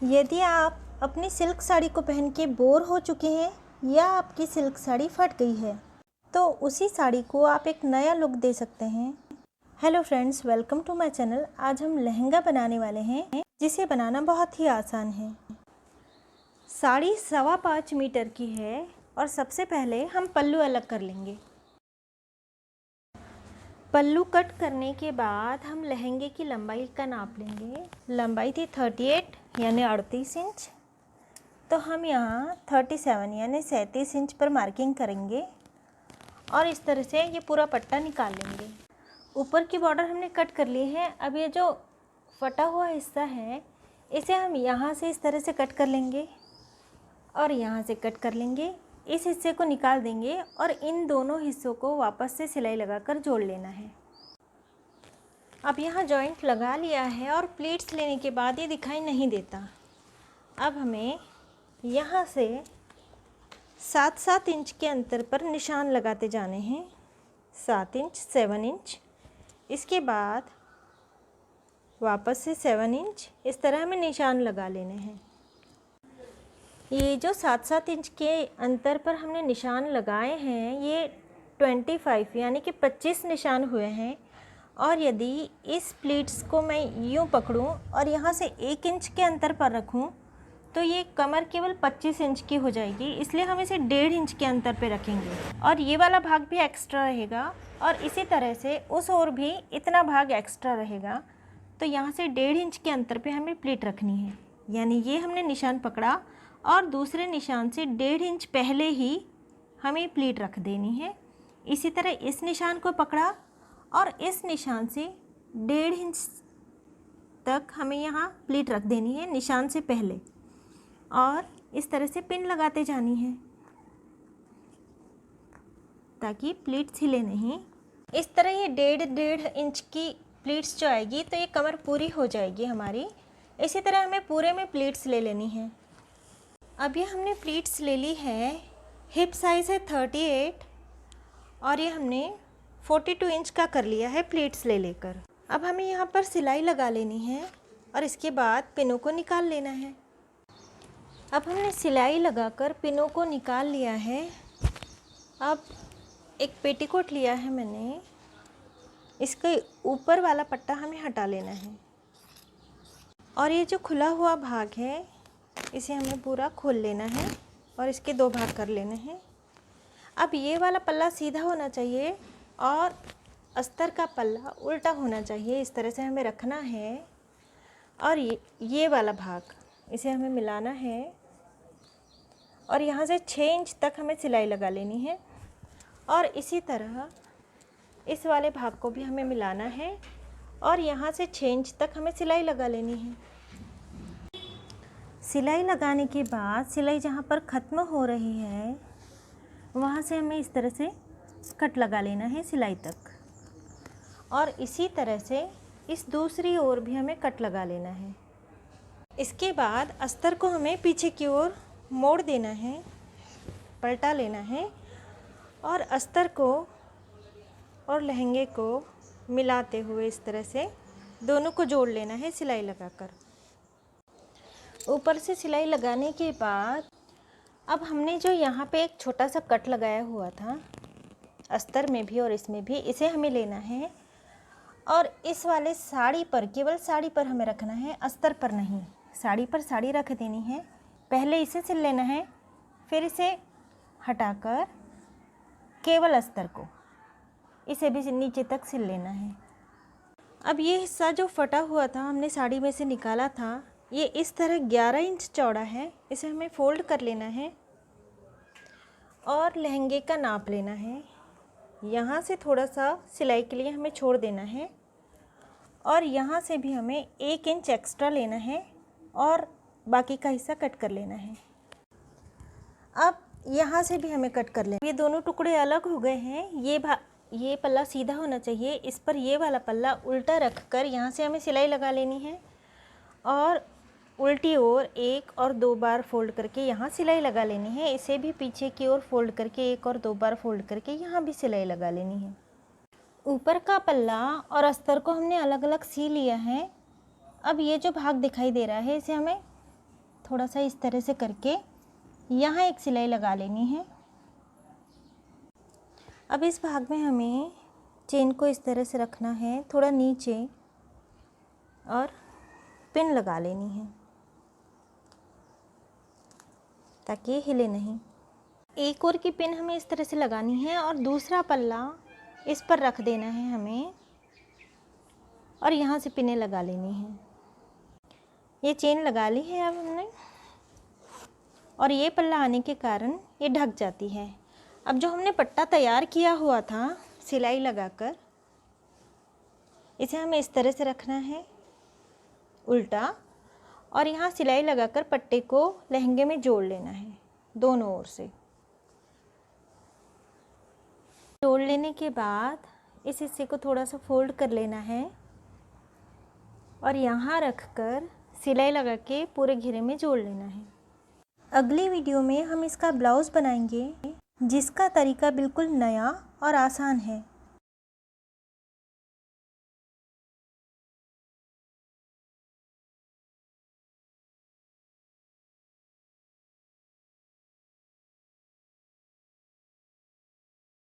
यदि आप अपनी सिल्क साड़ी को पहन के बोर हो चुके हैं या आपकी सिल्क साड़ी फट गई है तो उसी साड़ी को आप एक नया लुक दे सकते हैं। Hello friends, welcome to my channel. आज हम लहंगा बनाने वाले हैं जिसे बनाना बहुत ही आसान है। साड़ी 5.25 मीटर की है और सबसे पहले हम पल्लू अलग कर लेंगे। पल्लू कट करने के बाद हम लहंगे की लंबाई का नाप लेंगे। लंबाई थी 38 यानी 38 इंच, तो हम यहाँ 37 यानी 37 इंच पर मार्किंग करेंगे और इस तरह से ये पूरा पट्टा निकाल लेंगे। ऊपर की बॉर्डर हमने कट कर ली है। अब ये जो फटा हुआ हिस्सा है इसे हम यहाँ से इस तरह से कट कर लेंगे और यहाँ से कट कर लेंगे। इस हिस्से को निकाल देंगे और इन दोनों हिस्सों को वापस से सिलाई लगाकर जोड़ लेना है। अब यहाँ जॉइंट लगा लिया है और प्लीट्स लेने के बाद ये दिखाई नहीं देता। अब हमें यहाँ से 7-7 इंच के अंतर पर निशान लगाते जाने हैं। 7 इंच, 7 इंच, इसके बाद वापस से 7 इंच, इस तरह हमें निशान लगा लेने हैं। ये जो 7-7 इंच के अंतर पर हमने निशान लगाए हैं ये 25 यानी कि 25 निशान हुए हैं। और यदि इस प्लीट्स को मैं यूँ पकड़ूं और यहाँ से 1 इंच के अंतर पर रखूं तो ये कमर केवल 25 इंच की हो जाएगी, इसलिए हम इसे 1.5 इंच के अंतर पे रखेंगे और ये वाला भाग भी एक्स्ट्रा रहेगा और इसी तरह से उस ओर भी इतना भाग एक्स्ट्रा रहेगा। तो यहाँ से 1.5 इंच के अंतर पे हमें प्लीट रखनी है। यानी ये हमने निशान पकड़ा और दूसरे निशान से 1.5 इंच पहले ही हमें प्लीट रख देनी है। इसी तरह इस निशान को पकड़ा और इस निशान से 1.5 इंच तक हमें यहाँ प्लीट रख देनी है निशान से पहले और इस तरह से पिन लगाते जानी है ताकि प्लीट्स हिले नहीं। इस तरह ये 1.5 इंच की प्लीट्स जो आएगी तो ये कमर पूरी हो जाएगी हमारी। इसी तरह हमें पूरे में प्लीट्स ले लेनी है। अब ये हमने प्लीट्स ले ली है। हिप साइज़ है 38 और ये हमने 42 इंच का कर लिया है प्लीट्स ले लेकर। अब हमें यहाँ पर सिलाई लगा लेनी है और इसके बाद पिनों को निकाल लेना है। अब हमने सिलाई लगाकर पिनों को निकाल लिया है। अब एक पेटीकोट लिया है मैंने, इसके ऊपर वाला पट्टा हमें हटा लेना है और ये जो खुला हुआ भाग है इसे हमें पूरा खोल लेना है और इसके 2 भाग कर लेने हैं। अब ये वाला पल्ला सीधा होना चाहिए और अस्तर का पल्ला उल्टा होना चाहिए, इस तरह से हमें रखना है। और ये वाला भाग इसे हमें मिलाना है और यहाँ से 6 इंच तक हमें सिलाई लगा लेनी है और इसी तरह इस वाले भाग को भी हमें मिलाना है और यहाँ से 6 इंच तक हमें सिलाई लगा लेनी है। सिलाई लगाने के बाद सिलाई जहाँ पर ख़त्म हो रही है वहाँ से हमें इस तरह से कट लगा लेना है सिलाई तक और इसी तरह से इस दूसरी ओर भी हमें कट लगा लेना है। इसके बाद अस्तर को हमें पीछे की ओर मोड़ देना है, पलटा लेना है और अस्तर को और लहंगे को मिलाते हुए इस तरह से दोनों को जोड़ लेना है सिलाई लगाकर। ऊपर से सिलाई लगाने के बाद अब हमने जो यहाँ पे एक छोटा सा कट लगाया हुआ था अस्तर में भी और इसमें भी, इसे हमें लेना है और इस वाले साड़ी पर, केवल साड़ी पर हमें रखना है, अस्तर पर नहीं। साड़ी पर साड़ी रख देनी है, पहले इसे सिल लेना है, फिर इसे हटाकर केवल अस्तर को इसे भी नीचे तक सिल लेना है। अब ये हिस्सा जो फटा हुआ था हमने साड़ी में से निकाला था, ये इस तरह 11 इंच चौड़ा है। इसे हमें फोल्ड कर लेना है और लहंगे का नाप लेना है। यहाँ से थोड़ा सा सिलाई के लिए हमें छोड़ देना है और यहाँ से भी हमें 1 इंच एक्स्ट्रा लेना है और बाकी का हिस्सा कट कर लेना है। अब यहाँ से भी हमें कट कर लेना। ये दोनों टुकड़े अलग हो गए हैं। ये पल्ला सीधा होना चाहिए, इस पर ये वाला पल्ला उल्टा रखकर यहाँ से हमें सिलाई लगा लेनी है और उल्टी ओर 1 और 2 बार फोल्ड करके यहाँ सिलाई लगा लेनी है। इसे भी पीछे की ओर फोल्ड करके 1 और 2 बार फोल्ड करके यहाँ भी सिलाई लगा लेनी है। ऊपर का पल्ला और अस्तर को हमने अलग अलग सी लिया है। अब ये जो भाग दिखाई दे रहा है इसे हमें थोड़ा सा इस तरह से करके यहाँ एक सिलाई लगा लेनी है। अब इस भाग में हमें चेन को इस तरह से रखना है, थोड़ा नीचे, और पिन लगा लेनी है ताकि ये हिले नहीं। एक और की पिन हमें इस तरह से लगानी है और दूसरा पल्ला इस पर रख देना है हमें और यहाँ से पिनें लगा लेनी है। ये चेन लगा ली है अब हमने, और ये पल्ला आने के कारण ये ढक जाती है। अब जो हमने पट्टा तैयार किया हुआ था सिलाई लगाकर, इसे हमें इस तरह से रखना है उल्टा, और यहाँ सिलाई लगाकर पट्टे को लहंगे में जोड़ लेना है दोनों ओर से। जोड़ लेने के बाद इस हिस्से को थोड़ा सा फोल्ड कर लेना है और यहाँ रखकर सिलाई लगा के पूरे घेरे में जोड़ लेना है। अगली वीडियो में हम इसका ब्लाउज़ बनाएंगे जिसका तरीका बिल्कुल नया और आसान है।